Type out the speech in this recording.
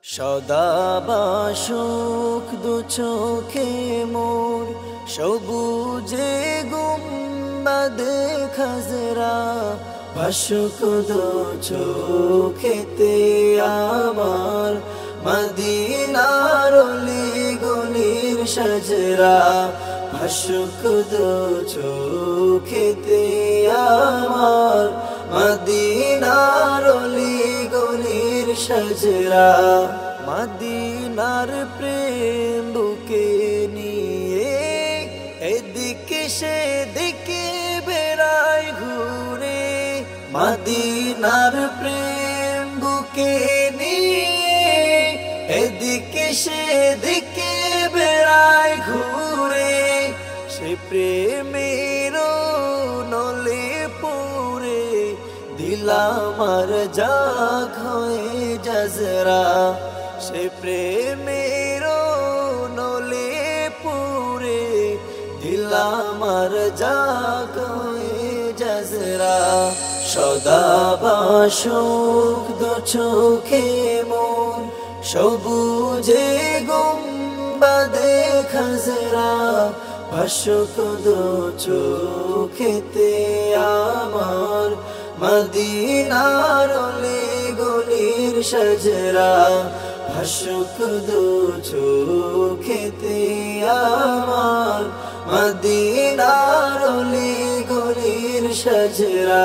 সদা বাসুক দু চোখে মোর সবুজে গুম্বাদে খাজরা ভাসুক দু চোখেতে আমার মদিনার অলি গলির সাজরা ভাসুক দু চোখেতে আমার মদিনার অলি গলির সাজরা মদিনার প্রেম বুকে নিয়ে এদিকে সেদিকে বেড়াই ঘুরে মদিনার প্রেম বুকে নিয়ে এদিকে সেদিকে বেড়াই ঘুরে সে প্রেমের নলে পড়ে দিলামার জাগ হয়ে জজরা সে প্রেমের নলে পড়ে দিলামার জাগ হয়ে জজরা সদা বাসুক দু চোখে মোর সবুজে গুম্বাদে খাজরা ভাসুক দু চোখেতে আমার মদিনার অলি গলির সাজরা ভাসুক দু চোখেতে আমার মদিনার অলি গলির সাজরা।